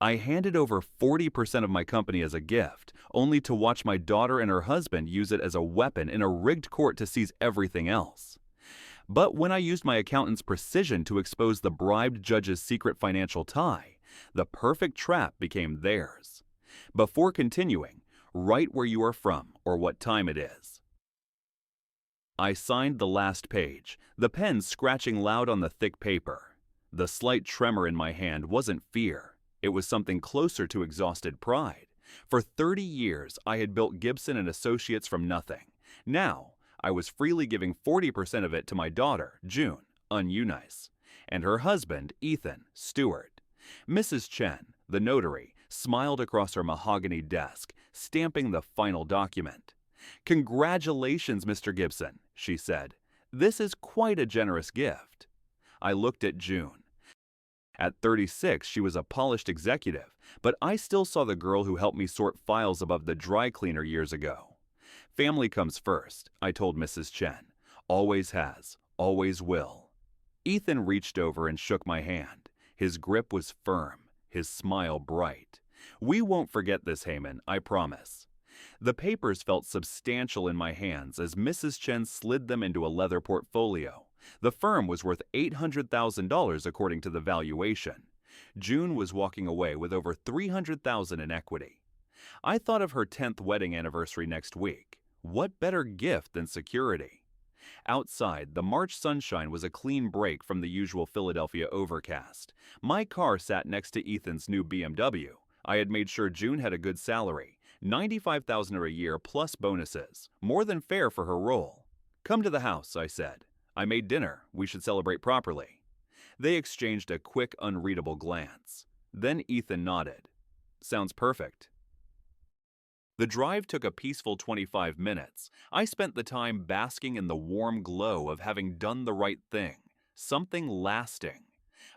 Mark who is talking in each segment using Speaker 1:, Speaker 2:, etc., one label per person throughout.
Speaker 1: I handed over 40% of my company as a gift, only to watch my daughter and her husband use it as a weapon in a rigged court to seize everything else. But when I used my accountant's precision to expose the bribed judge's secret financial tie, the perfect trap became theirs. Before continuing, write where you are from or what time it is. I signed the last page, the pen scratching loud on the thick paper. The slight tremor in my hand wasn't fear. It was something closer to exhausted pride. For 30 years, I had built Gibson and Associates from nothing. Now, I was freely giving 40% of it to my daughter, June, ununice, and her husband, Ethan, steward. Mrs. Chen, the notary, smiled across her mahogany desk, stamping the final document. "Congratulations, Mr. Gibson," she said. "This is quite a generous gift." I looked at June. At 36, she was a polished executive, but I still saw the girl who helped me sort files above the dry cleaner years ago. "Family comes first," I told Mrs. Chen. "Always has, always will." Ethan reached over and shook my hand. His grip was firm, his smile bright. "We won't forget this, Heyman, I promise." The papers felt substantial in my hands as Mrs. Chen slid them into a leather portfolio. The firm was worth $800,000 according to the valuation. June was walking away with over $300,000 in equity. I thought of her 10th wedding anniversary next week. What better gift than security? Outside, the March sunshine was a clean break from the usual Philadelphia overcast. My car sat next to Ethan's new BMW. I had made sure June had a good salary, $95,000 a year plus bonuses, more than fair for her role. "Come to the house," I said. "I made dinner. We should celebrate properly." They exchanged a quick, unreadable glance. Then Ethan nodded. "Sounds perfect." The drive took a peaceful 25 minutes. I spent the time basking in the warm glow of having done the right thing, something lasting.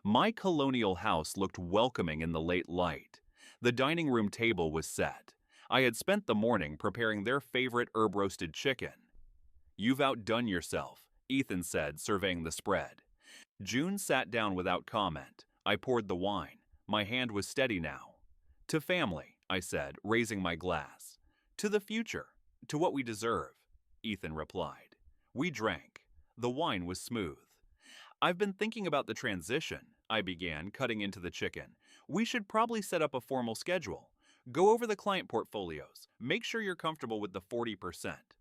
Speaker 1: My colonial house looked welcoming in the late light. The dining room table was set. I had spent the morning preparing their favorite herb-roasted chicken. "You've outdone yourself," Ethan said, surveying the spread. June sat down without comment. I poured the wine. My hand was steady now. "To family," I said, raising my glass. "To the future, to what we deserve," Ethan replied. We drank. The wine was smooth. "I've been thinking about the transition," I began, cutting into the chicken. "We should probably set up a formal schedule. Go over the client portfolios. Make sure you're comfortable with the 40%.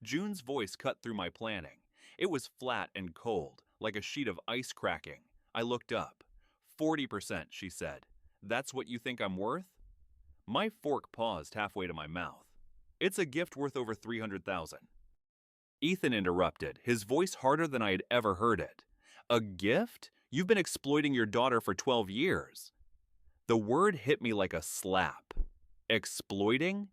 Speaker 1: June's voice cut through my planning. It was flat and cold, like a sheet of ice cracking. I looked up. 40%, she said. "That's what you think I'm worth?" My fork paused halfway to my mouth. "It's a gift worth over $300,000. Ethan interrupted, his voice harder than I had ever heard it. "A gift? You've been exploiting your daughter for 12 years. The word hit me like a slap. Exploiting?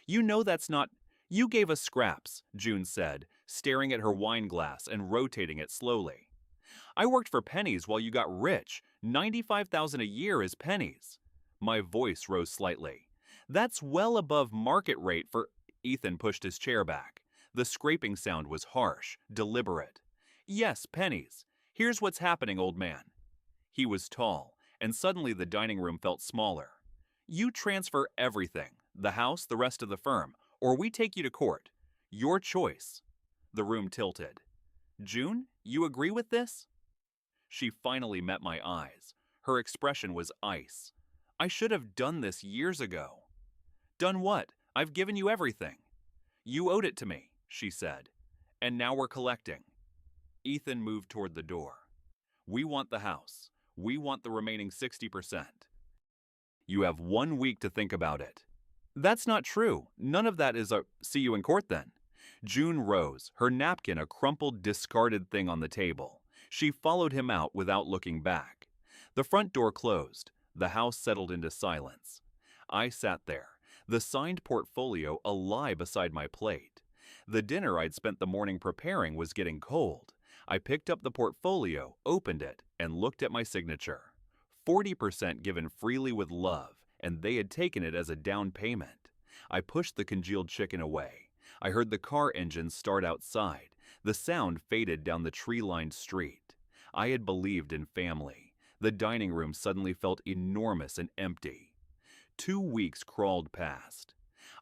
Speaker 1: "You know that's not— "You gave us scraps," June said, staring at her wine glass and rotating it slowly. "I worked for pennies while you got rich. $95,000 a year is pennies." My voice rose slightly. "That's well above market rate for—" Ethan pushed his chair back. The scraping sound was harsh, deliberate. "Yes, pennies. Here's what's happening, old man." He was tall, and suddenly the dining room felt smaller. "You transfer everything, the house, the rest of the firm, or we take you to court. Your choice." The room tilted. "June, you agree with this?" She finally met my eyes. Her expression was ice. "I should have done this years ago." "Done what? I've given you everything." "You owed it to me," she said. "And now we're collecting." Ethan moved toward the door. "We want the house. We want the remaining 60%. You have 1 week to think about it." "That's not true. None of that is a— See you in court then." June rose, her napkin a crumpled, discarded thing on the table. She followed him out without looking back. The front door closed. The house settled into silence. I sat there, the signed portfolio a lie beside my plate. The dinner I'd spent the morning preparing was getting cold. I picked up the portfolio, opened it, and looked at my signature. 40% given freely with love, and they had taken it as a down payment. I pushed the congealed chicken away. I heard the car engine start outside. The sound faded down the tree-lined street. I had believed in family. The dining room suddenly felt enormous and empty. 2 weeks crawled past.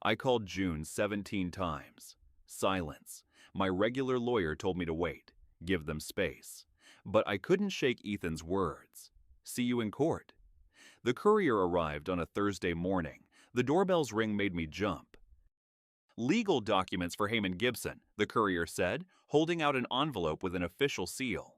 Speaker 1: I called June 17 times. Silence. My regular lawyer told me to wait, give them space. But I couldn't shake Ethan's words. See you in court. The courier arrived on a Thursday morning. The doorbell's ring made me jump. Legal documents for Heyman Gibson, the courier said, holding out an envelope with an official seal.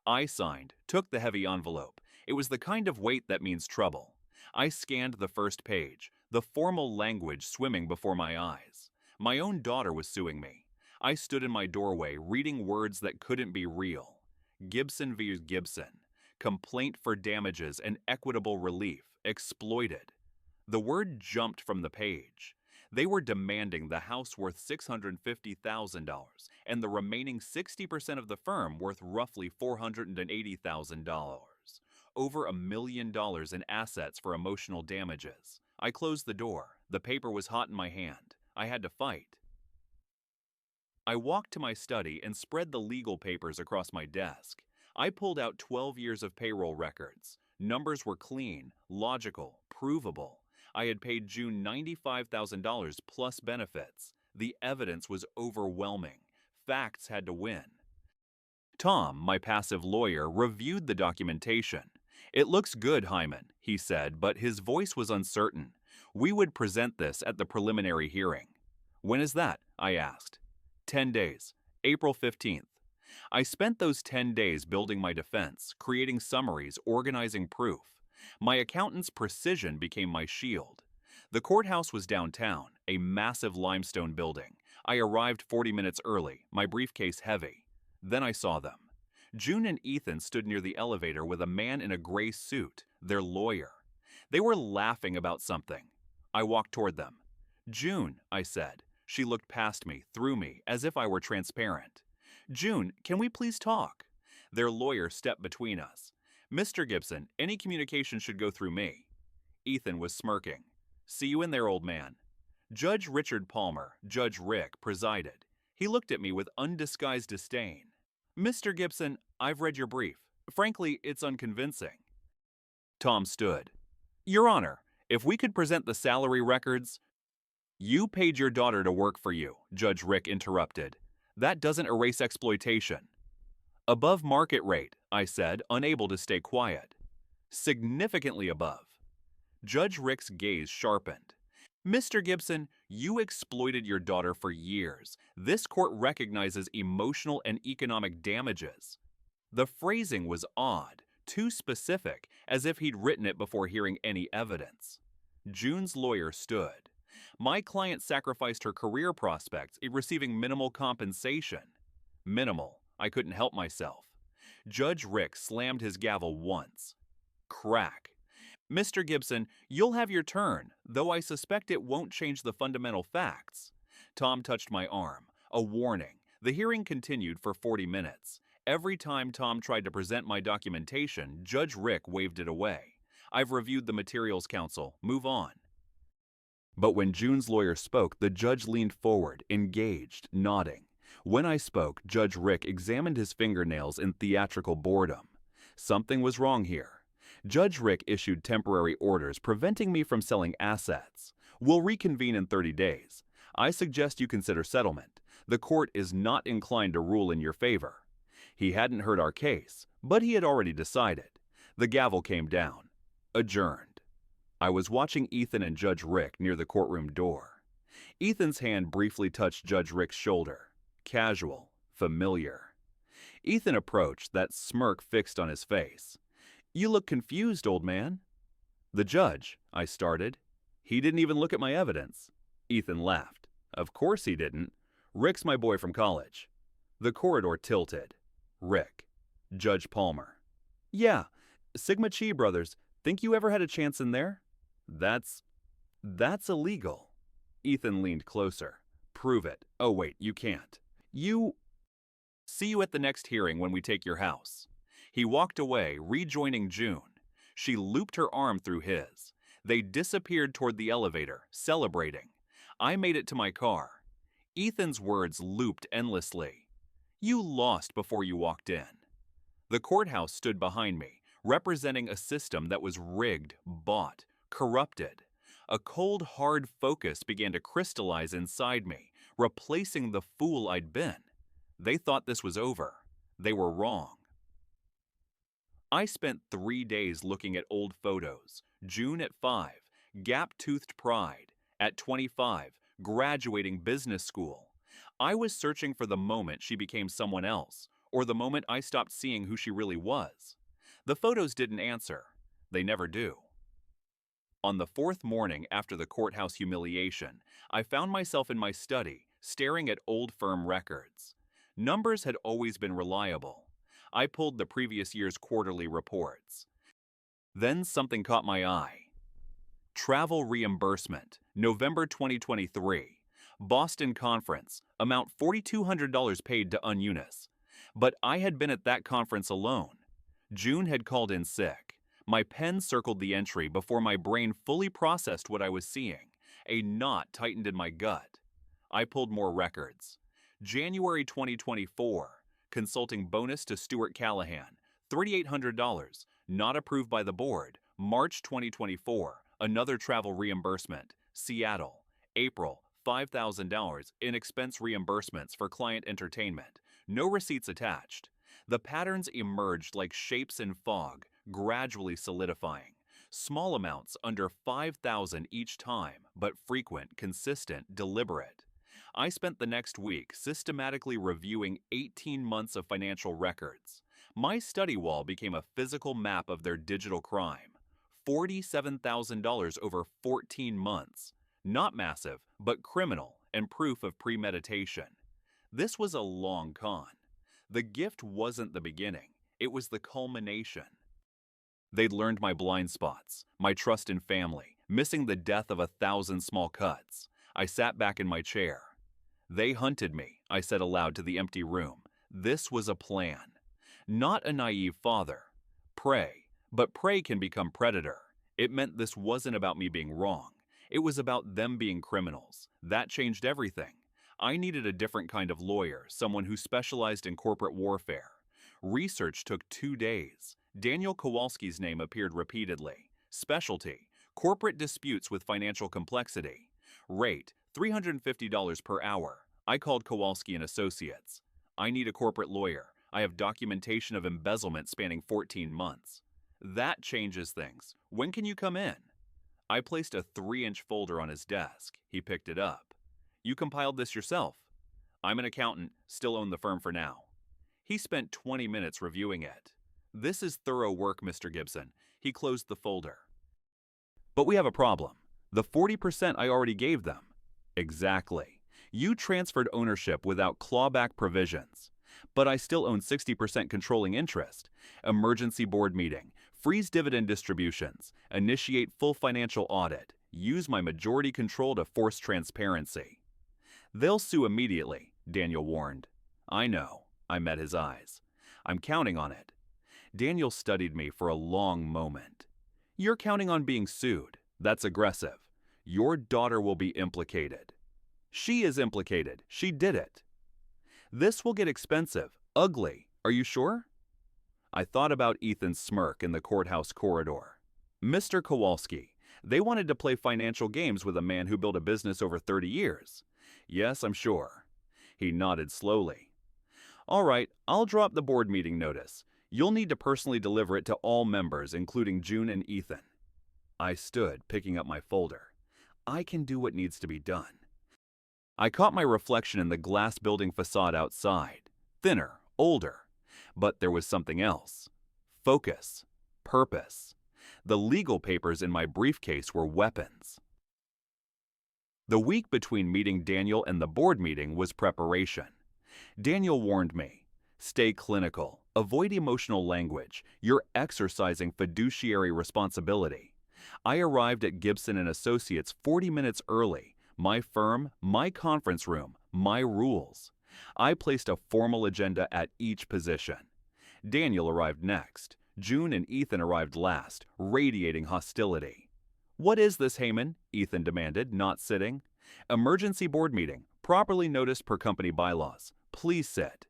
Speaker 1: I signed, took the heavy envelope. It was the kind of weight that means trouble. I scanned the first page, the formal language swimming before my eyes. My own daughter was suing me. I stood in my doorway, reading words that couldn't be real. Gibson v. Gibson. Complaint for damages and equitable relief. Exploited. The word jumped from the page. They were demanding the house worth $650,000 and the remaining 60% of the firm worth roughly $480,000. Over $1 million in assets for emotional damages. I closed the door. The paper was hot in my hand. I had to fight. I walked to my study and spread the legal papers across my desk. I pulled out 12 years of payroll records. Numbers were clean, logical, provable. I had paid June $95,000 plus benefits. The evidence was overwhelming. Facts had to win. Tom, my passive lawyer, reviewed the documentation. It looks good, Hyman, he said, but his voice was uncertain. We would present this at the preliminary hearing. When is that? I asked. 10 days. April 15th. I spent those 10 days building my defense, creating summaries, organizing proof. My accountant's precision became my shield. The courthouse was downtown, a massive limestone building. I arrived 40 minutes early, my briefcase heavy. Then I saw them. June and Ethan stood near the elevator with a man in a gray suit, their lawyer. They were laughing about something. I walked toward them. June, I said. She looked past me, through me, as if I were transparent. June, can we please talk? Their lawyer stepped between us. Mr. Gibson, any communication should go through me. Ethan was smirking. See you in there, old man. Judge Richard Palmer, Judge Rick, presided. He looked at me with undisguised disdain. Mr. Gibson, I've read your brief. Frankly, it's unconvincing. Tom stood. Your Honor, if we could present the salary records... You paid your daughter to work for you, Judge Rick interrupted. That doesn't erase exploitation. Above market rate, I said, unable to stay quiet. Significantly above. Judge Rick's gaze sharpened. Mr. Gibson, you exploited your daughter for years. This court recognizes emotional and economic damages. The phrasing was odd, too specific, as if he'd written it before hearing any evidence. June's lawyer stood. My client sacrificed her career prospects, receiving minimal compensation. Minimal. I couldn't help myself. Judge Rick slammed his gavel once. Crack. Mr. Gibson, you'll have your turn, though I suspect it won't change the fundamental facts. Tom touched my arm. A warning. The hearing continued for 40 minutes. Every time Tom tried to present my documentation, Judge Rick waved it away. I've reviewed the materials, counsel. Move on. But when June's lawyer spoke, the judge leaned forward, engaged, nodding. When I spoke, Judge Rick examined his fingernails in theatrical boredom. Something was wrong here. Judge Rick issued temporary orders preventing me from selling assets. We'll reconvene in 30 days. I suggest you consider settlement. The court is not inclined to rule in your favor. He hadn't heard our case, but he had already decided. The gavel came down. Adjourned. I was watching Ethan and Judge Rick near the courtroom door. Ethan's hand briefly touched Judge Rick's shoulder. Casual, familiar. Ethan approached, that smirk fixed on his face. You look confused, old man. The judge, I started. He didn't even look at my evidence. Ethan laughed. Of course he didn't. Rick's my boy from college. The corridor tilted. Rick. Judge Palmer. Yeah, Sigma Chi brothers. Think you ever had a chance in there? That's illegal. Ethan leaned closer. Prove it. Oh wait, you can't. See you at the next hearing when we take your house. He walked away, rejoining June. She looped her arm through his. They disappeared toward the elevator, celebrating. I made it to my car. Ethan's words looped endlessly. You lost before you walked in. The courthouse stood behind me, representing a system that was rigged, bought, corrupted. A cold, hard focus began to crystallize inside me, replacing the fool I'd been. They thought this was over. They were wrong. I spent 3 days looking at old photos. June at 5, gap-toothed pride. At 25, graduating business school. I was searching for the moment she became someone else, or the moment I stopped seeing who she really was. The photos didn't answer. They never do. On the 4th morning after the courthouse humiliation, I found myself in my study, staring at old firm records. Numbers had always been reliable. I pulled the previous year's quarterly reports. Then something caught my eye. Travel reimbursement, November 2023. Boston conference, amount $4,200 paid to Uneunice. But I had been at that conference alone. June had called in sick. My pen circled the entry before my brain fully processed what I was seeing. A knot tightened in my gut. I pulled more records. January 2024, consulting bonus to Stuart Callahan, $3,800, not approved by the board. March 2024, another travel reimbursement, Seattle. April, $5,000 in expense reimbursements for client entertainment. No receipts attached. The patterns emerged like shapes in fog, gradually solidifying. Small amounts under $5,000 each time, but frequent, consistent, deliberate. I spent the next week systematically reviewing 18 months of financial records. My study wall became a physical map of their digital crime. $47,000 over 14 months. Not massive, but criminal and proof of premeditation. This was a long con. The gift wasn't the beginning, it was the culmination. They'd learned my blind spots, my trust in family, missing the death of 1,000 small cuts. I sat back in my chair. They hunted me, I said aloud to the empty room. This was a plan. Not a naive father. Prey, but prey can become predator. It meant this wasn't about me being wrong. It was about them being criminals. That changed everything. I needed a different kind of lawyer, someone who specialized in corporate warfare. Research took 2 days. Daniel Kowalski's name appeared repeatedly. Specialty, corporate disputes with financial complexity. Rate, $350 per hour. I called Kowalski and Associates. I need a corporate lawyer. I have documentation of embezzlement spanning 14 months. That changes things. When can you come in? I placed a 3-inch folder on his desk. He picked it up. You compiled this yourself? I'm an accountant, still own the firm for now. He spent 20 minutes reviewing it. This is thorough work, Mr. Gibson. He closed the folder. But we have a problem. The 40% I already gave them. Exactly. You transferred ownership without clawback provisions. But I still own 60% controlling interest. Emergency board meeting. Freeze dividend distributions. Initiate full financial audit. Use my majority control to force transparency. They'll sue immediately, Daniel warned. I know. I met his eyes. I'm counting on it. Daniel studied me for a long moment. You're counting on being sued. That's aggressive. Your daughter will be implicated. She is implicated. She did it. This will get expensive, ugly. Are you sure? I thought about Ethan's smirk in the courthouse corridor. Mr. Kowalski, they wanted to play financial games with a man who built a business over 30 years. Yes, I'm sure. He nodded slowly. All right, I'll drop the board meeting notice. You'll need to personally deliver it to all members, including June and Ethan. I stood, picking up my folder. I can do what needs to be done. I caught my reflection in the glass building facade outside. Thinner, older. But there was something else. Focus. Purpose. The legal papers in my briefcase were weapons. The week between meeting Daniel and the board meeting was preparation. Daniel warned me, stay clinical, avoid emotional language, you're exercising fiduciary responsibility. I arrived at Gibson and Associates 40 minutes early. My firm, my conference room, my rules. I placed a formal agenda at each position. Daniel arrived next. June and Ethan arrived last, radiating hostility. What is this, Heyman? Ethan demanded, not sitting. Emergency board meeting, properly noticed per company bylaws. Please sit.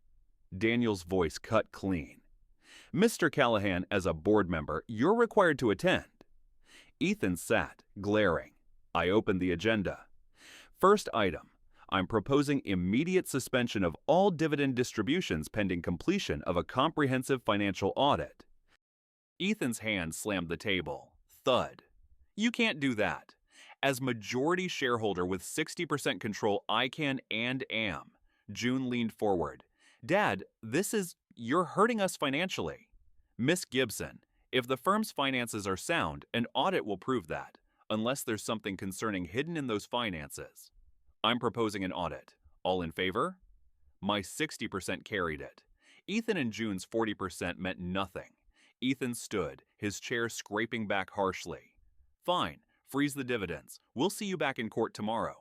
Speaker 1: Daniel's voice cut clean. Mr. Callahan, as a board member, you're required to attend. Ethan sat, glaring. I opened the agenda. First item, I'm proposing immediate suspension of all dividend distributions pending completion of a comprehensive financial audit. Ethan's hand slammed the table. Thud. You can't do that. As majority shareholder with 60% control, I can and am. June leaned forward. Dad, you're hurting us financially. Miss Gibson, if the firm's finances are sound, an audit will prove that, unless there's something concerning hidden in those finances. I'm proposing an audit. All in favor? My 60% carried it. Ethan and June's 40% meant nothing. Ethan stood, his chair scraping back harshly. Fine, freeze the dividends. We'll see you back in court tomorrow.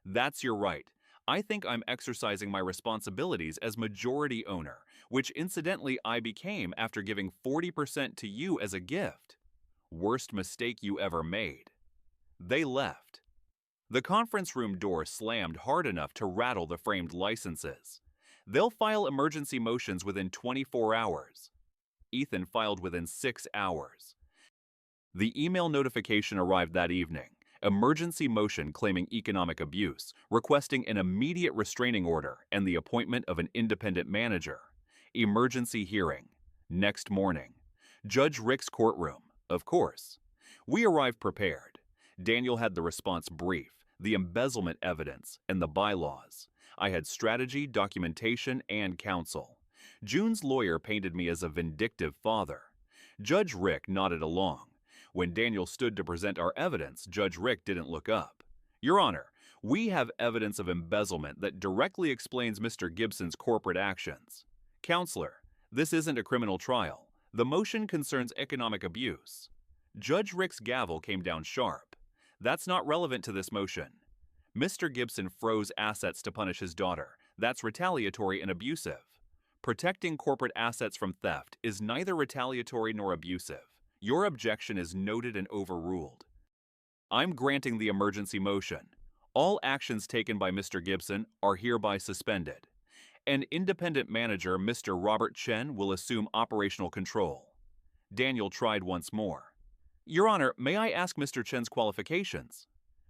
Speaker 1: That's your right. I think I'm exercising my responsibilities as majority owner, which incidentally I became after giving 40% to you as a gift. Worst mistake you ever made. They left. The conference room door slammed hard enough to rattle the framed licenses. They'll file emergency motions within 24 hours. Ethan filed within 6 hours. The email notification arrived that evening. Emergency motion claiming economic abuse, requesting an immediate restraining order and the appointment of an independent manager. Emergency hearing. Next morning. Judge Rick's courtroom, of course. We arrived prepared. Daniel had the response brief, the embezzlement evidence, and the bylaws. I had strategy, documentation, and counsel. June's lawyer painted me as a vindictive father. Judge Rick nodded along. When Daniel stood to present our evidence, Judge Rick didn't look up. Your Honor, we have evidence of embezzlement that directly explains Mr. Gibson's corporate actions. Counselor, this isn't a criminal trial. The motion concerns economic abuse. Judge Rick's gavel came down sharp. That's not relevant to this motion. Mr. Gibson froze assets to punish his daughter. That's retaliatory and abusive. Protecting corporate assets from theft is neither retaliatory nor abusive. Your objection is noted and overruled. I'm granting the emergency motion. All actions taken by Mr. Gibson are hereby suspended. An independent manager, Mr. Robert Chen, will assume operational control. Daniel tried once more. Your Honor, may I ask Mr. Chen's qualifications?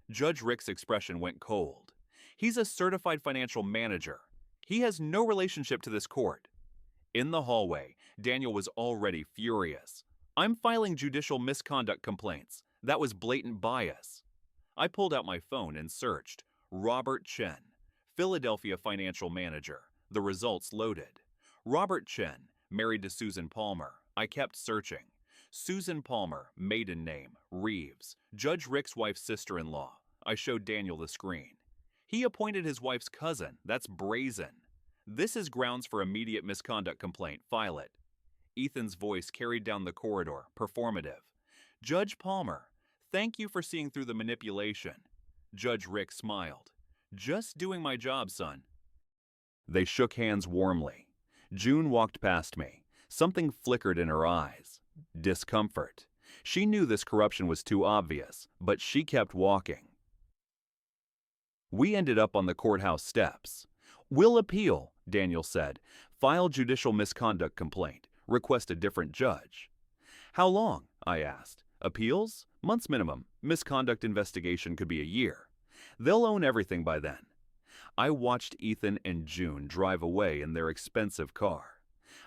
Speaker 1: Judge Rick's expression went cold. He's a certified financial manager. He has no relationship to this court. In the hallway, Daniel was already furious. I'm filing judicial misconduct complaints. That was blatant bias. I pulled out my phone and searched. Robert Chen, Philadelphia financial manager. The results loaded. Robert Chen, married to Susan Palmer. I kept searching. Susan Palmer, maiden name, Reeves, Judge Rick's wife's sister-in-law. I showed Daniel the screen. He appointed his wife's cousin. That's brazen. This is grounds for immediate misconduct complaint. File it. Ethan's voice carried down the corridor, performative. Judge Palmer, thank you for seeing through the manipulation. Judge Rick smiled. Just doing my job, son. They shook hands warmly. June walked past me. Something flickered in her eyes. Discomfort. She knew this corruption was too obvious, but she kept walking. We ended up on the courthouse steps. We'll appeal, Daniel said. File judicial misconduct complaint. Request a different judge. How long? I asked. Appeals? Months minimum. Misconduct investigation could be a year. They'll own everything by then. I watched Ethan and June drive away in their expensive car.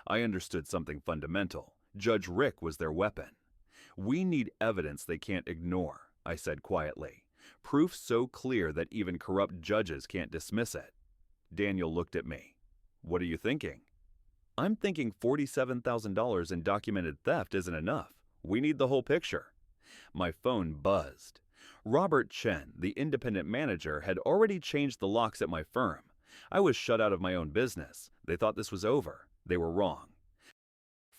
Speaker 1: I understood something fundamental. Judge Rick was their weapon. We need evidence they can't ignore, I said quietly. Proof so clear that even corrupt judges can't dismiss it. Daniel looked at me. What are you thinking? I'm thinking $47,000 in documented theft isn't enough. We need the whole picture. My phone buzzed. Robert Chen, the independent manager, had already changed the locks at my firm. I was shut out of my own business. They thought this was over. They were wrong.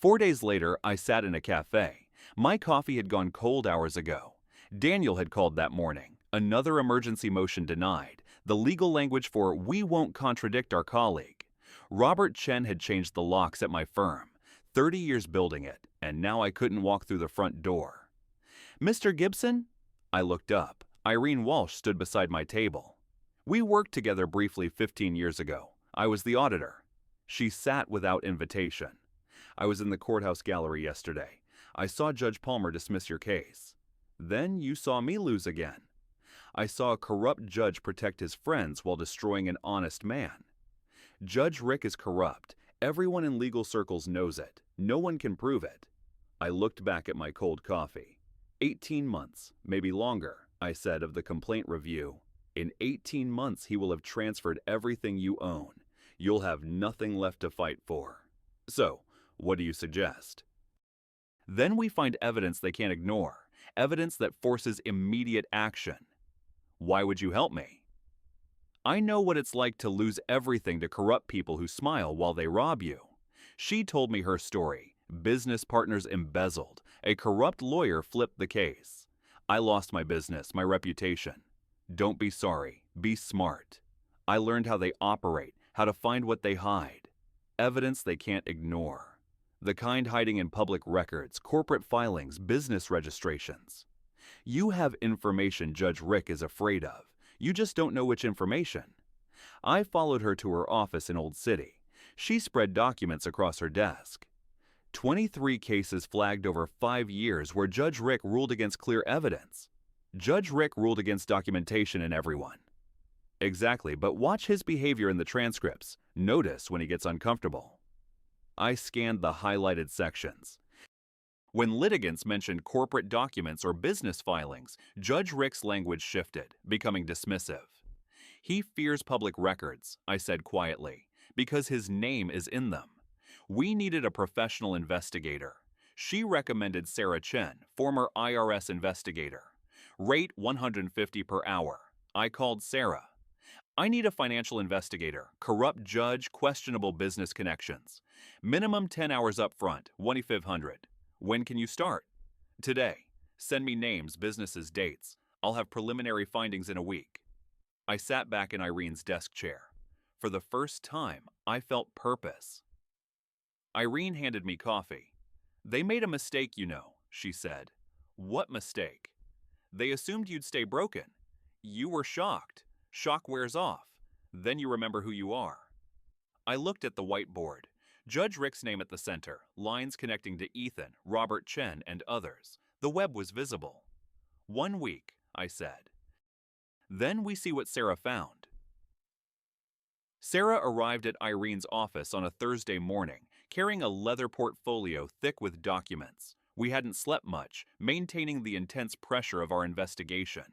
Speaker 1: 4 days later, I sat in a cafe. My coffee had gone cold hours ago. Daniel had called that morning. Another emergency motion denied. The legal language for "we won't contradict our colleague." Robert Chen had changed the locks at my firm. 30 years building it, and now I couldn't walk through the front door. Mr. Gibson? I looked up. Irene Walsh stood beside my table. We worked together briefly 15 years ago. I was the auditor. She sat without invitation. I was in the courthouse gallery yesterday. I saw Judge Palmer dismiss your case. Then you saw me lose again. I saw a corrupt judge protect his friends while destroying an honest man. Judge Rick is corrupt. Everyone in legal circles knows it. No one can prove it. I looked back at my cold coffee. 18 months, maybe longer, I said of the complaint review. In 18 months, he will have transferred everything you own. You'll have nothing left to fight for. So, what do you suggest? Then we find evidence they can't ignore, evidence that forces immediate action. Why would you help me? I know what it's like to lose everything to corrupt people who smile while they rob you. She told me her story. Business partners embezzled. A corrupt lawyer flipped the case. I lost my business, my reputation. Don't be sorry. Be smart. I learned how they operate, how to find what they hide. Evidence they can't ignore. The kind hiding in public records, corporate filings, business registrations. You have information Judge Rick is afraid of. You just don't know which information. I followed her to her office in Old City. She spread documents across her desk. 23 cases flagged over 5 years where Judge Rick ruled against clear evidence. Judge Rick ruled against documentation in everyone. Exactly, but watch his behavior in the transcripts. Notice when he gets uncomfortable. I scanned the highlighted sections. When litigants mentioned corporate documents or business filings, Judge Rick's language shifted, becoming dismissive. He fears public records, I said quietly, because his name is in them. We needed a professional investigator. She recommended Sarah Chen, former IRS investigator. Rate $150 per hour. I called Sarah. I need a financial investigator, corrupt judge, questionable business connections. Minimum 10 hours up front, $2,500. When can you start? Today. Send me names, businesses, dates. I'll have preliminary findings in a week. I sat back in Irene's desk chair. For the first time, I felt purpose. Irene handed me coffee. They made a mistake, you know, she said. What mistake? They assumed you'd stay broken. You were shocked. Shock wears off. Then you remember who you are. I looked at the whiteboard. Judge Rick's name at the center, lines connecting to Ethan, Robert Chen, and others. The web was visible. 1 week, I said. Then we see what Sarah found. Sarah arrived at Irene's office on a Thursday morning, carrying a leather portfolio thick with documents. We hadn't slept much, maintaining the intense pressure of our investigation.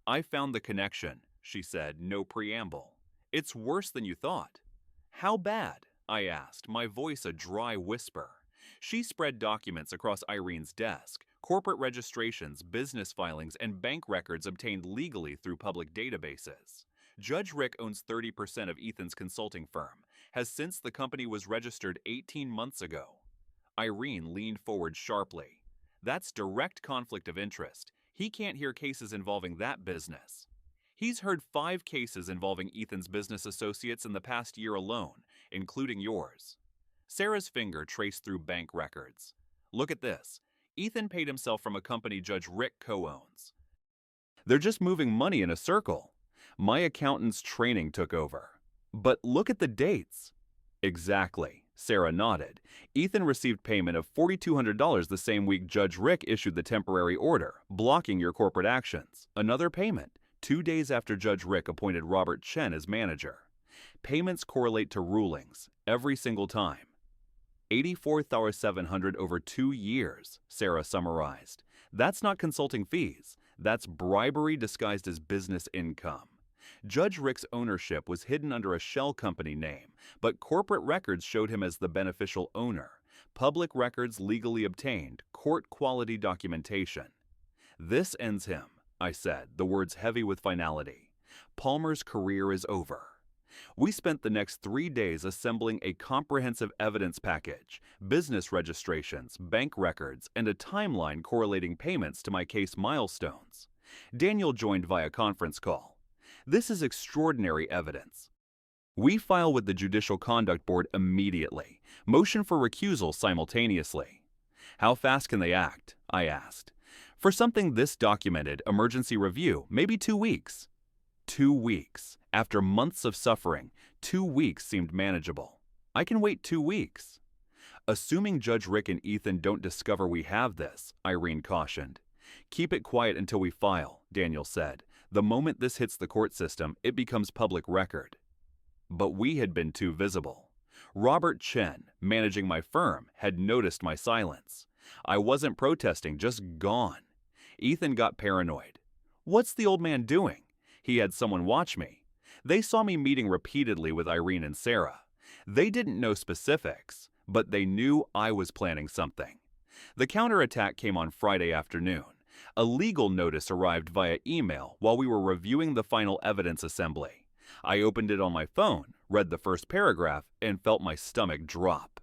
Speaker 1: I found the connection, she said, no preamble. It's worse than you thought. How bad? I asked, my voice a dry whisper. She spread documents across Irene's desk, corporate registrations, business filings, and bank records obtained legally through public databases. Judge Rick owns 30% of Ethan's consulting firm, has since the company was registered 18 months ago. Irene leaned forward sharply. That's direct conflict of interest. He can't hear cases involving that business. He's heard 5 cases involving Ethan's business associates in the past year alone, including yours. Sarah's finger traced through bank records. Look at this. Ethan paid himself from a company Judge Rick co-owns. They're just moving money in a circle. My accountant's training took over. But look at the dates. Exactly. Sarah nodded. Ethan received payment of $4,200 the same week Judge Rick issued the temporary order, blocking your corporate actions. Another payment, 2 days after Judge Rick appointed Robert Chen as manager. Payments correlate to rulings, every single time. $84,700 over 2 years, Sarah summarized. That's not consulting fees. That's bribery disguised as business income. Judge Rick's ownership was hidden under a shell company name, but corporate records showed him as the beneficial owner. Public records legally obtained, court-quality documentation. This ends him, I said, the words heavy with finality. Palmer's career is over. We spent the next 3 days assembling a comprehensive evidence package, business registrations, bank records, and a timeline correlating payments to my case milestones. Daniel joined via conference call. This is extraordinary evidence. We file with the Judicial Conduct Board immediately. Motion for recusal simultaneously. How fast can they act? I asked. For something this documented, emergency review, maybe 2 weeks. 2 weeks. After months of suffering, 2 weeks seemed manageable. I can wait 2 weeks. Assuming Judge Rick and Ethan don't discover we have this, Irene cautioned. Keep it quiet until we file, Daniel said. The moment this hits the court system, it becomes public record. But we had been too visible. Robert Chen, managing my firm, had noticed my silence. I wasn't protesting, just gone. Ethan got paranoid. What's the old man doing? He had someone watch me. They saw me meeting repeatedly with Irene and Sarah. They didn't know specifics, but they knew I was planning something. The counterattack came on Friday afternoon. A legal notice arrived via email while we were reviewing the final evidence assembly. I opened it on my phone, read the first paragraph, and felt my stomach drop.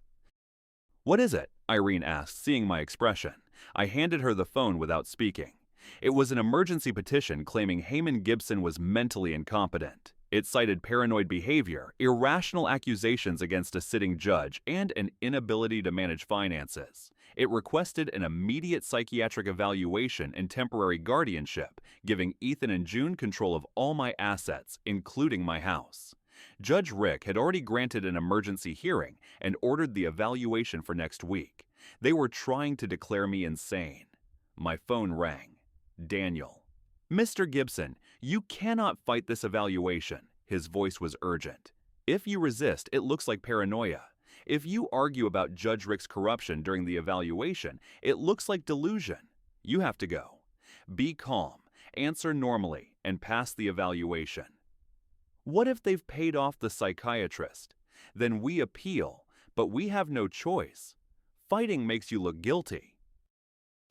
Speaker 1: "What is it?" Irene asked, seeing my expression. I handed her the phone without speaking. It was an emergency petition claiming Heyman Gibson was mentally incompetent. It cited paranoid behavior, irrational accusations against a sitting judge, and an inability to manage finances. It requested an immediate psychiatric evaluation and temporary guardianship, giving Ethan and June control of all my assets, including my house. Judge Rick had already granted an emergency hearing and ordered the evaluation for next week. They were trying to declare me insane. My phone rang. Daniel. "Mr. Gibson, you cannot fight this evaluation." His voice was urgent. "If you resist, it looks like paranoia. If you argue about Judge Rick's corruption during the evaluation, it looks like delusion. You have to go. Be calm, answer normally, and pass the evaluation." What if they've paid off the psychiatrist? Then we appeal, but we have no choice. Fighting makes you look guilty.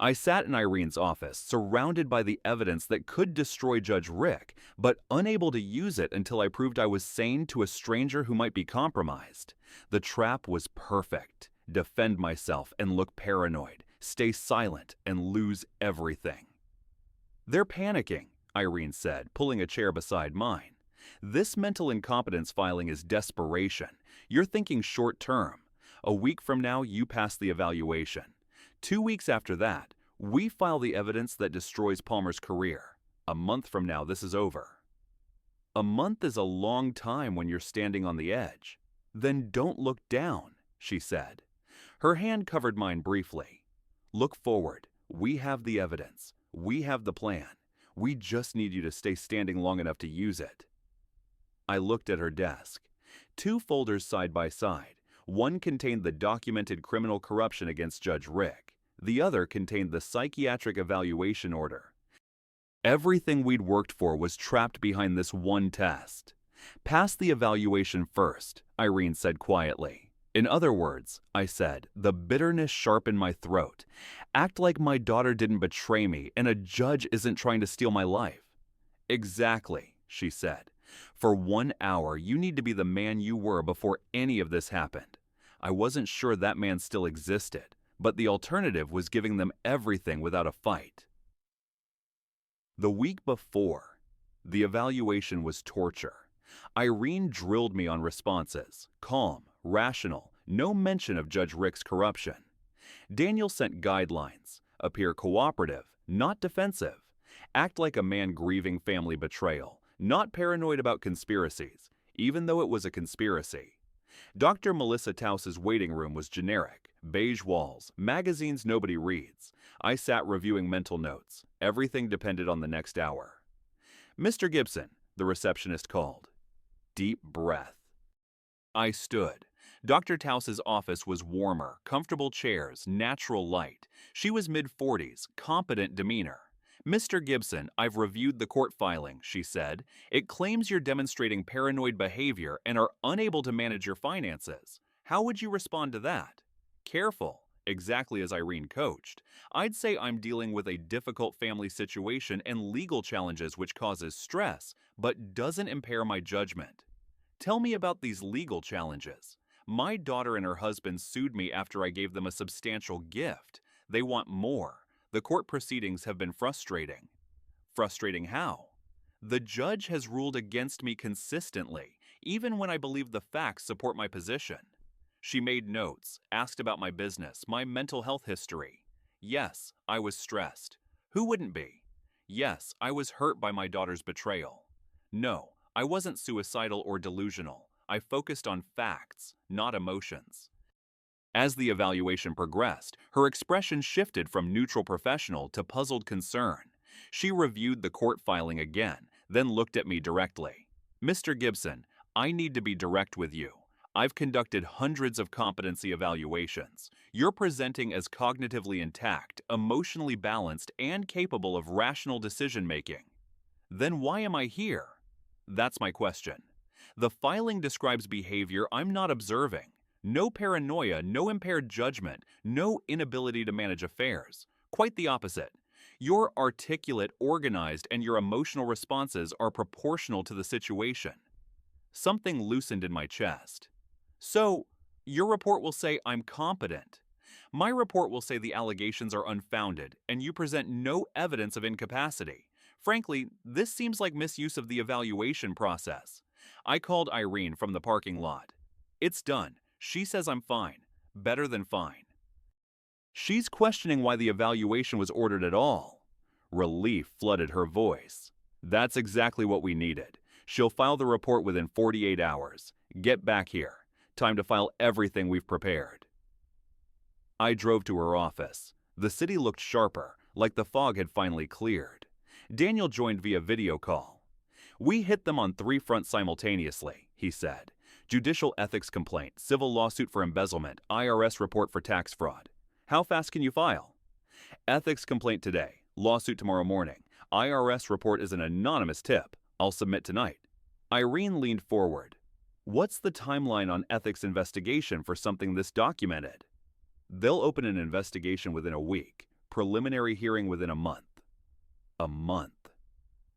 Speaker 1: I sat in Irene's office, surrounded by the evidence that could destroy Judge Rick, but unable to use it until I proved I was sane to a stranger who might be compromised. The trap was perfect. Defend myself and look paranoid, stay silent and lose everything. "They're panicking," Irene said, pulling a chair beside mine. "This mental incompetence filing is desperation. You're thinking short term. A week from now, you pass the evaluation. 2 weeks after that, we file the evidence that destroys Palmer's career. A month from now, this is over." A month is a long time when you're standing on the edge. "Then don't look down," she said. Her hand covered mine briefly. "Look forward. We have the evidence. We have the plan. We just need you to stay standing long enough to use it." I looked at her desk. 2 folders side by side. One contained the documented criminal corruption against Judge Rick. The other contained the psychiatric evaluation order. Everything we'd worked for was trapped behind this one test. "Pass the evaluation first," Irene said quietly. "In other words," I said, the bitterness sharp in my throat, "act like my daughter didn't betray me and a judge isn't trying to steal my life." "Exactly," she said. "For 1 hour, you need to be the man you were before any of this happened." I wasn't sure that man still existed, but the alternative was giving them everything without a fight. The week before, the evaluation was torture. Irene drilled me on responses, calm, rational, no mention of Judge Rick's corruption. Daniel sent guidelines: appear cooperative, not defensive. Act like a man grieving family betrayal, not paranoid about conspiracies, even though it was a conspiracy. Dr. Melissa Taus's waiting room was generic, beige walls, magazines nobody reads. I sat reviewing mental notes. Everything depended on the next hour. "Mr. Gibson," the receptionist called. Deep breath. I stood. Dr. Taus's office was warmer, comfortable chairs, natural light. She was mid-40s, competent demeanor. "Mr. Gibson, I've reviewed the court filing," she said. "It claims you're demonstrating paranoid behavior and are unable to manage your finances. How would you respond to that?" "Careful," exactly as Irene coached. "I'd say I'm dealing with a difficult family situation and legal challenges which causes stress, but doesn't impair my judgment." "Tell me about these legal challenges." "My daughter and her husband sued me after I gave them a substantial gift. They want more. The court proceedings have been frustrating." "Frustrating how?" "The judge has ruled against me consistently, even when I believe the facts support my position." She made notes, asked about my business, my mental health history. "Yes, I was stressed." "Who wouldn't be?" "Yes, I was hurt by my daughter's betrayal." "No, I wasn't suicidal or delusional. I focused on facts, not emotions." As the evaluation progressed, her expression shifted from neutral professional to puzzled concern. She reviewed the court filing again, then looked at me directly. "Mr. Gibson, I need to be direct with you. I've conducted hundreds of competency evaluations. You're presenting as cognitively intact, emotionally balanced, and capable of rational decision-making. Then why am I here?" That's my question. The filing describes behavior I'm not observing. No paranoia, no impaired judgment, no inability to manage affairs. Quite the opposite. You're articulate, organized, and your emotional responses are proportional to the situation. Something loosened in my chest. "So, your report will say I'm competent. My report will say the allegations are unfounded, and you present no evidence of incapacity. Frankly, this seems like misuse of the evaluation process." I called Irene from the parking lot. "It's done. She says I'm fine. Better than fine." She's questioning why the evaluation was ordered at all. Relief flooded her voice. "That's exactly what we needed. She'll file the report within 48 hours. Get back here. Time to file everything we've prepared." I drove to her office. The city looked sharper, like the fog had finally cleared. Daniel joined via video call. "We hit them on 3 fronts simultaneously," he said. "Judicial ethics complaint, civil lawsuit for embezzlement, IRS report for tax fraud. How fast can you file?" "Ethics complaint today, lawsuit tomorrow morning. IRS report is an anonymous tip. I'll submit tonight." Irene leaned forward. "What's the timeline on ethics investigation for something this documented?" "They'll open an investigation within a week, preliminary hearing within a month." A month.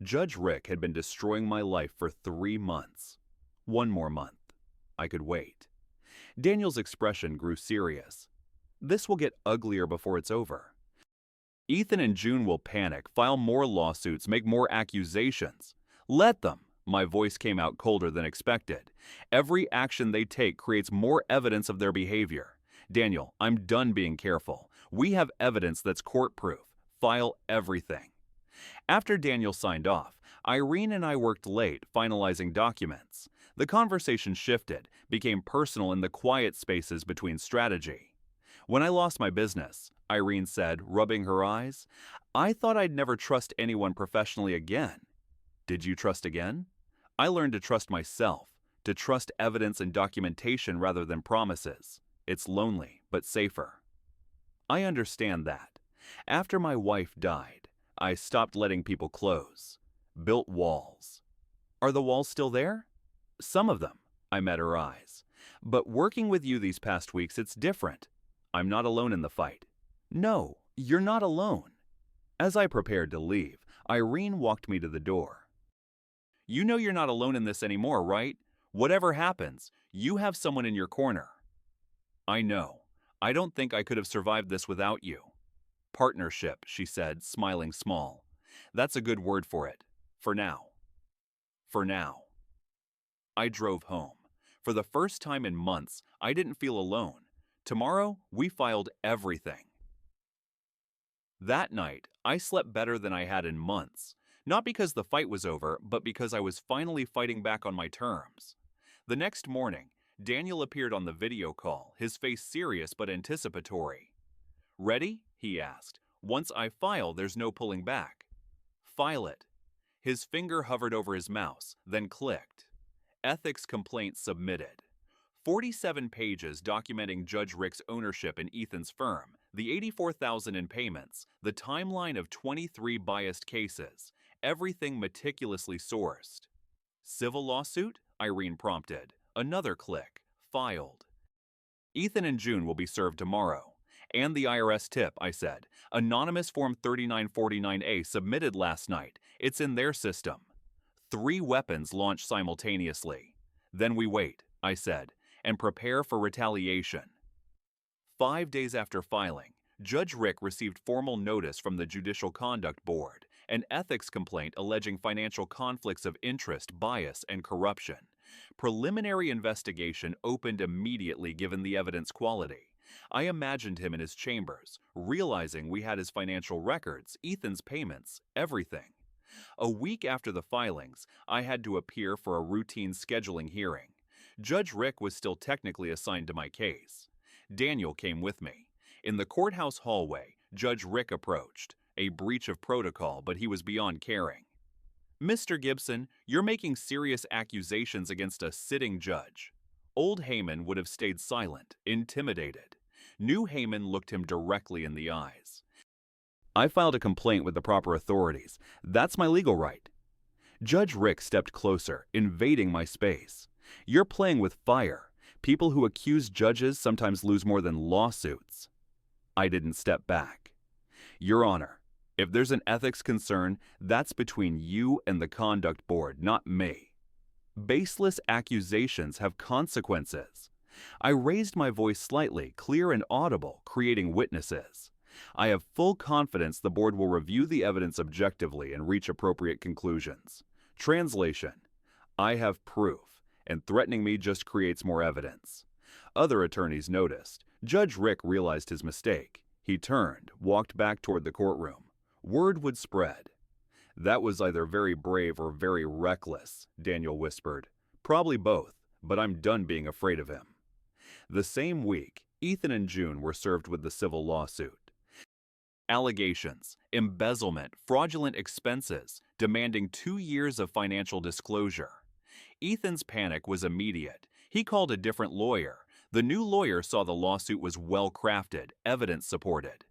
Speaker 1: Judge Rick had been destroying my life for 3 months. 1 more month. I could wait. Daniel's expression grew serious. "This will get uglier before it's over. Ethan and June will panic, file more lawsuits, make more accusations. Let them." My voice came out colder than expected. "Every action they take creates more evidence of their behavior. Daniel, I'm done being careful. We have evidence that's court-proof. File everything." After Daniel signed off, Irene and I worked late, finalizing documents. The conversation shifted, became personal in the quiet spaces between strategy. "When I lost my business," Irene said, rubbing her eyes, "I thought I'd never trust anyone professionally again." "Did you trust again?" "I learned to trust myself, to trust evidence and documentation rather than promises. It's lonely, but safer." "I understand that. After my wife died, I stopped letting people close. Built walls." "Are the walls still there?" "Some of them." I met her eyes. "But working with you these past weeks, it's different. I'm not alone in the fight." "No, you're not alone." As I prepared to leave, Irene walked me to the door. "You know you're not alone in this anymore, right? Whatever happens, you have someone in your corner." "I know. I don't think I could have survived this without you." "Partnership," she said, smiling small. "That's a good word for it. For now." For now. I drove home. For the first time in months, I didn't feel alone. Tomorrow, we filed everything. That night, I slept better than I had in months. Not because the fight was over, but because I was finally fighting back on my terms. The next morning, Daniel appeared on the video call, his face serious but anticipatory. "Ready?" he asked. "Once I file, there's no pulling back." "File it." His finger hovered over his mouse, then clicked. Ethics complaint submitted. 47 pages documenting Judge Rick's ownership in Ethan's firm, the $84,000 in payments, the timeline of 23 biased cases, everything meticulously sourced. "Civil lawsuit?" Irene prompted. Another click. Filed. "Ethan and June will be served tomorrow. And the IRS tip," I said. "Anonymous Form 3949A submitted last night. It's in their system." 3 weapons launched simultaneously. "Then we wait," I said, "and prepare for retaliation." 5 days after filing, Judge Rick received formal notice from the Judicial Conduct Board, an ethics complaint alleging financial conflicts of interest, bias, and corruption. Preliminary investigation opened immediately given the evidence quality. I imagined him in his chambers, realizing we had his financial records, Ethan's payments, everything. A week after the filings, I had to appear for a routine scheduling hearing. Judge Rick was still technically assigned to my case. Daniel came with me. In the courthouse hallway, Judge Rick approached. A breach of protocol, but he was beyond caring. Mr. Gibson, you're making serious accusations against a sitting judge. Old Heyman would have stayed silent, intimidated. New Heyman looked him directly in the eyes. I filed a complaint with the proper authorities. That's my legal right. Judge Rick stepped closer, invading my space. You're playing with fire. People who accuse judges sometimes lose more than lawsuits. I didn't step back. Your Honor, if there's an ethics concern, that's between you and the conduct board, not me. Baseless accusations have consequences. I raised my voice slightly, clear and audible, creating witnesses. I have full confidence the board will review the evidence objectively and reach appropriate conclusions. Translation: I have proof, and threatening me just creates more evidence. Other attorneys noticed. Judge Rick realized his mistake. He turned, walked back toward the courtroom. Word would spread. That was either very brave or very reckless, Daniel whispered. Probably both, but I'm done being afraid of him. The same week, Ethan and June were served with the civil lawsuit. Allegations, embezzlement, fraudulent expenses, demanding 2 years of financial disclosure. Ethan's panic was immediate. He called a different lawyer. The new lawyer saw the lawsuit was well-crafted, evidence-supported.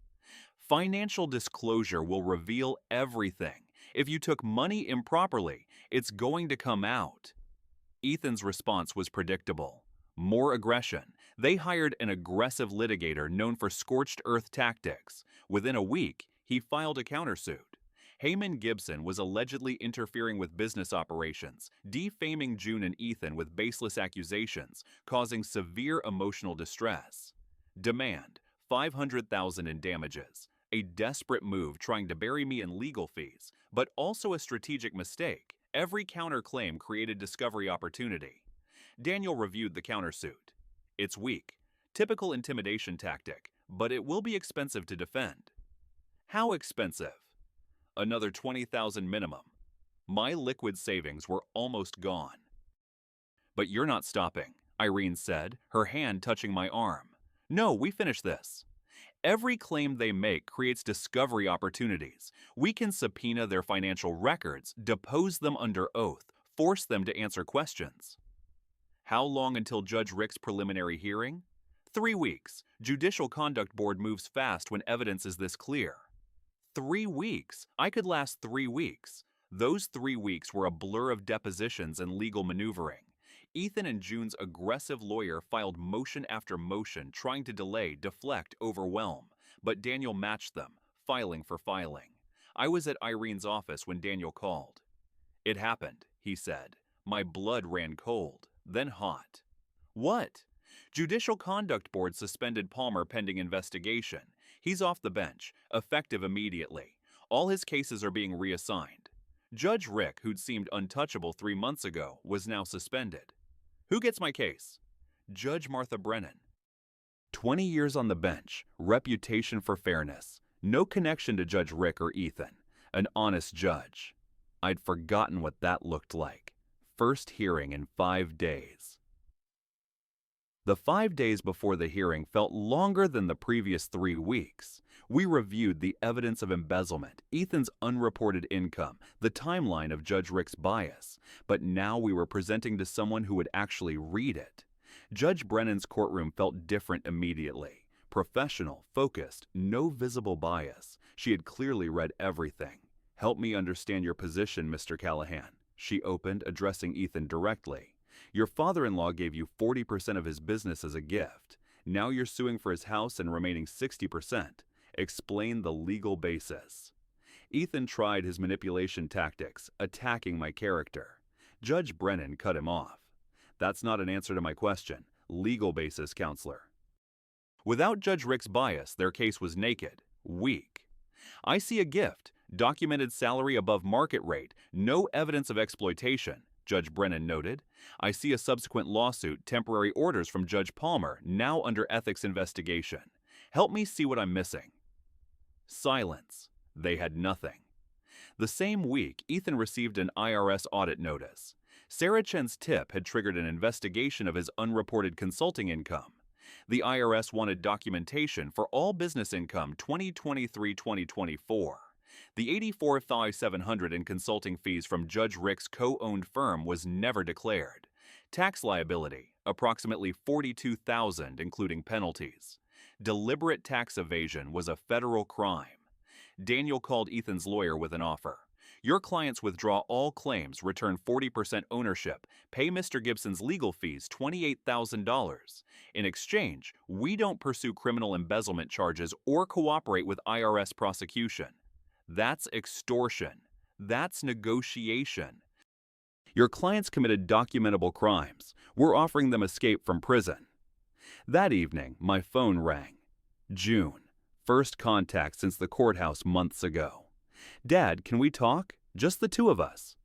Speaker 1: Financial disclosure will reveal everything. If you took money improperly, it's going to come out. Ethan's response was predictable. More aggression. They hired an aggressive litigator known for scorched earth tactics. Within a week, he filed a countersuit. Heyman Gibson was allegedly interfering with business operations, defaming June and Ethan with baseless accusations, causing severe emotional distress. Demand: $500,000 in damages. A desperate move trying to bury me in legal fees, but also a strategic mistake. Every counterclaim created discovery opportunity. Daniel reviewed the countersuit. It's weak. Typical intimidation tactic, but it will be expensive to defend. How expensive? Another $20,000 minimum. My liquid savings were almost gone. But you're not stopping, Irene said, her hand touching my arm. No, we finish this. Every claim they make creates discovery opportunities. We can subpoena their financial records, depose them under oath, force them to answer questions. How long until Judge Rick's preliminary hearing? 3 weeks. Judicial Conduct Board moves fast when evidence is this clear. 3 weeks. I could last 3 weeks. Those 3 weeks were a blur of depositions and legal maneuvering. Ethan and June's aggressive lawyer filed motion after motion, trying to delay, deflect, overwhelm. But Daniel matched them, filing for filing. I was at Irene's office when Daniel called. It happened, he said. My blood ran cold, then hot. What? Judicial Conduct Board suspended Palmer pending investigation. He's off the bench, effective immediately. All his cases are being reassigned. Judge Rick, who'd seemed untouchable 3 months ago, was now suspended. Who gets my case? Judge Martha Brennan. 20 years on the bench, reputation for fairness. No connection to Judge Rick or Ethan. An honest judge. I'd forgotten what that looked like. First hearing in 5 days. The 5 days before the hearing felt longer than the previous 3 weeks. We reviewed the evidence of embezzlement, Ethan's unreported income, the timeline of Judge Rick's bias. But now we were presenting to someone who would actually read it. Judge Brennan's courtroom felt different immediately. Professional, focused, no visible bias. She had clearly read everything. Help me understand your position, Mr. Callahan, she opened, addressing Ethan directly. Your father-in-law gave you 40% of his business as a gift. Now you're suing for his house and remaining 60%. Explain the legal basis. Ethan tried his manipulation tactics, attacking my character. Judge Brennan cut him off. That's not an answer to my question. Legal basis, counselor. Without Judge Rick's bias, their case was naked, weak. I see a gift, documented salary above market rate, no evidence of exploitation, Judge Brennan noted. I see a subsequent lawsuit, temporary orders from Judge Palmer, now under ethics investigation. Help me see what I'm missing. Silence. They had nothing. The same week, Ethan received an IRS audit notice. Sarah Chen's tip had triggered an investigation of his unreported consulting income. The IRS wanted documentation for all business income 2023-2024. The $84,700 in consulting fees from Judge Rick's co-owned firm was never declared. Tax liability, approximately $42,000 including penalties. Deliberate tax evasion was a federal crime. Daniel called Ethan's lawyer with an offer. Your clients withdraw all claims, return 40% ownership, pay Mr. Gibson's legal fees $28,000. In exchange, we don't pursue criminal embezzlement charges or cooperate with IRS prosecution. That's extortion. That's negotiation. Your clients committed documentable crimes. We're offering them escape from prison. That evening, my phone rang. June. First contact since the courthouse months ago. Dad, can we talk? Just the two of us.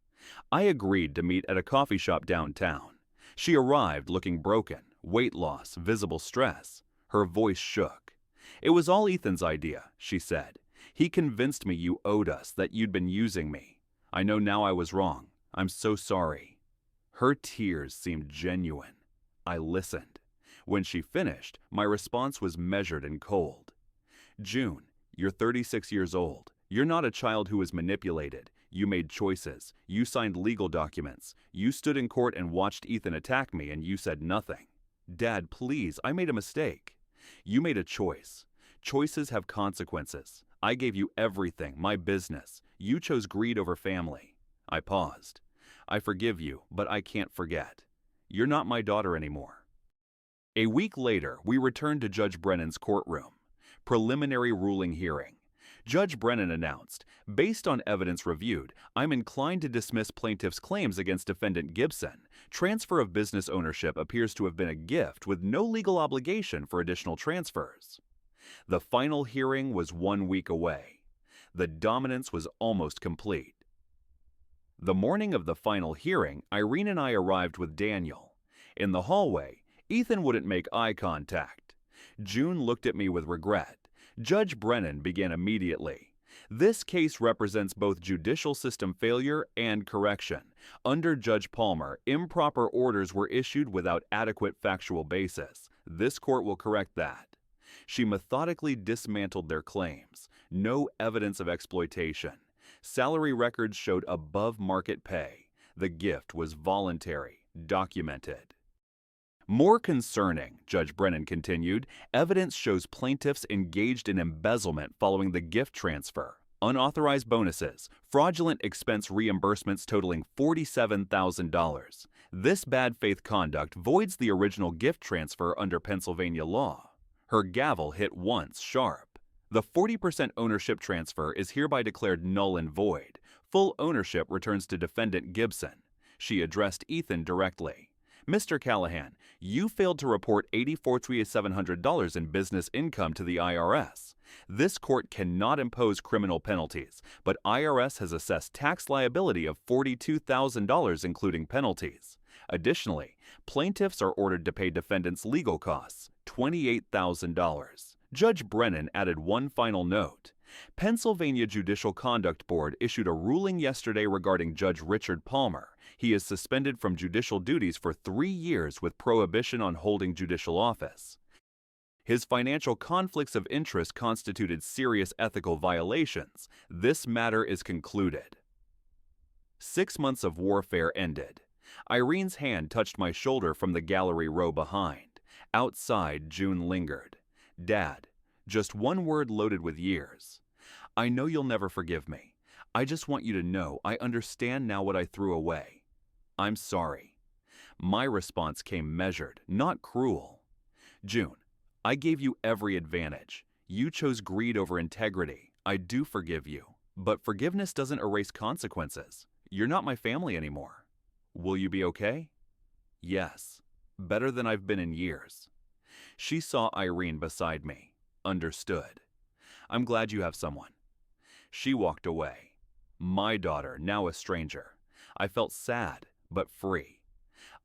Speaker 1: I agreed to meet at a coffee shop downtown. She arrived looking broken, weight loss, visible stress. Her voice shook. It was all Ethan's idea, she said. He convinced me you owed us, that you'd been using me. I know now I was wrong. I'm so sorry. Her tears seemed genuine. I listened. When she finished, my response was measured and cold. June, you're 36 years old. You're not a child who was manipulated. You made choices. You signed legal documents. You stood in court and watched Ethan attack me and you said nothing. Dad, please, I made a mistake. You made a choice. Choices have consequences. I gave you everything, my business. You chose greed over family. I paused. I forgive you, but I can't forget. You're not my daughter anymore. A week later, we returned to Judge Brennan's courtroom. Preliminary ruling hearing. Judge Brennan announced, based on evidence reviewed, I'm inclined to dismiss plaintiff's claims against defendant Gibson. Transfer of business ownership appears to have been a gift with no legal obligation for additional transfers. The final hearing was 1 week away. The dominance was almost complete. The morning of the final hearing, Irene and I arrived with Daniel. In the hallway, Ethan wouldn't make eye contact. June looked at me with regret. Judge Brennan began immediately. This case represents both judicial system failure and correction. Under Judge Palmer, improper orders were issued without adequate factual basis. This court will correct that. She methodically dismantled their claims. No evidence of exploitation. Salary records showed above-market pay. The gift was voluntary, documented. More concerning, Judge Brennan continued, evidence shows plaintiffs engaged in embezzlement following the gift transfer. Unauthorized bonuses, fraudulent expense reimbursements totaling $47,000. This bad faith conduct voids the original gift transfer under Pennsylvania law. Her gavel hit once sharp. The 40% ownership transfer is hereby declared null and void. Full ownership returns to defendant Gibson. She addressed Ethan directly. Mr. Callahan, you failed to report $84,700 in business income to the IRS. This court cannot impose criminal penalties, but IRS has assessed tax liability of $42,000 including penalties. Additionally, plaintiffs are ordered to pay defendants' legal costs, $28,000. Judge Brennan added one final note. Pennsylvania Judicial Conduct Board issued a ruling yesterday regarding Judge Richard Palmer. He is suspended from judicial duties for 3 years with prohibition on holding judicial office. His financial conflicts of interest constituted serious ethical violations. This matter is concluded. 6 months of warfare ended. Irene's hand touched my shoulder from the gallery row behind. Outside, June lingered. Dad, just one word loaded with years. I know you'll never forgive me. I just want you to know I understand now what I threw away. I'm sorry. My response came measured, not cruel. June, I gave you every advantage. You chose greed over integrity. I do forgive you. But forgiveness doesn't erase consequences. You're not my family anymore. Will you be okay? Yes. Better than I've been in years. She saw Irene beside me. Understood. I'm glad you have someone. She walked away. My daughter, now a stranger. I felt sad, but free.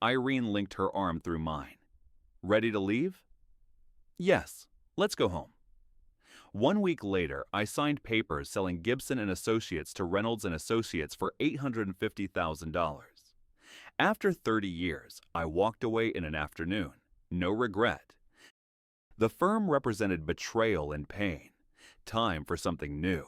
Speaker 1: Irene linked her arm through mine. Ready to leave? Yes, let's go home. 1 week later, I signed papers selling Gibson and Associates to Reynolds and Associates for $850,000. After 30 years, I walked away in an afternoon. No regret. The firm represented betrayal and pain. Time for something new.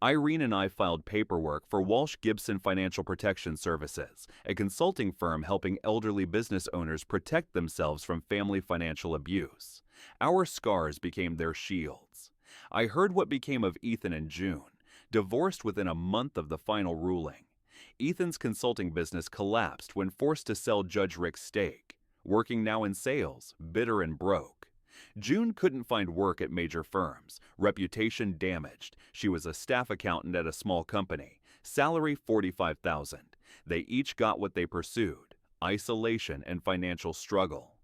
Speaker 1: Irene and I filed paperwork for Walsh Gibson Financial Protection Services, a consulting firm helping elderly business owners protect themselves from family financial abuse. Our scars became their shields. I heard what became of Ethan and June, divorced within a month of the final ruling. Ethan's consulting business collapsed when forced to sell Judge Rick's stake, working now in sales, bitter and broke. June couldn't find work at major firms, reputation damaged. She was a staff accountant at a small company, salary $45,000. They each got what they pursued, isolation and financial struggle.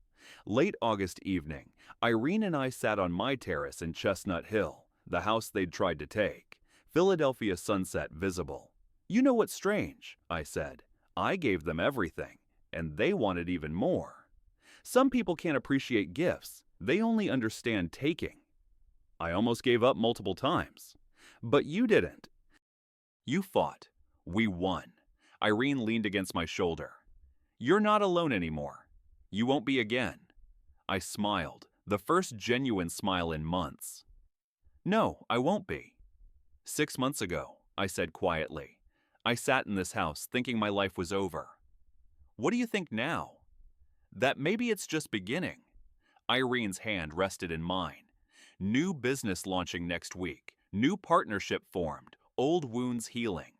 Speaker 1: Late August evening, Irene and I sat on my terrace in Chestnut Hill, the house they'd tried to take, Philadelphia sunset visible. "You know what's strange?" I said. "I gave them everything, and they wanted even more. Some people can't appreciate gifts. They only understand taking. I almost gave up multiple times. But you didn't. You fought. We won." Irene leaned against my shoulder. "You're not alone anymore. You won't be again." I smiled, the first genuine smile in months. "No, I won't be." 6 months ago, I said quietly, I sat in this house thinking my life was over. "What do you think now?" "That maybe it's just beginning." Irene's hand rested in mine. "New business launching next week, new partnership formed, old wounds healing."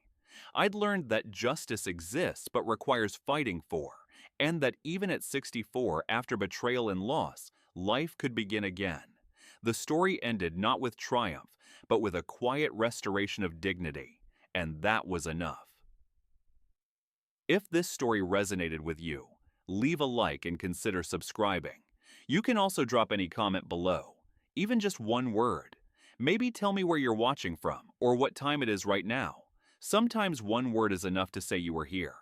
Speaker 1: I'd learned that justice exists but requires fighting for, and that even at 64, after betrayal and loss, life could begin again. The story ended not with triumph, but with a quiet restoration of dignity, and that was enough. If this story resonated with you, leave a like and consider subscribing. You can also drop any comment below, even just one word. Maybe tell me where you're watching from or what time it is right now. Sometimes one word is enough to say you were here.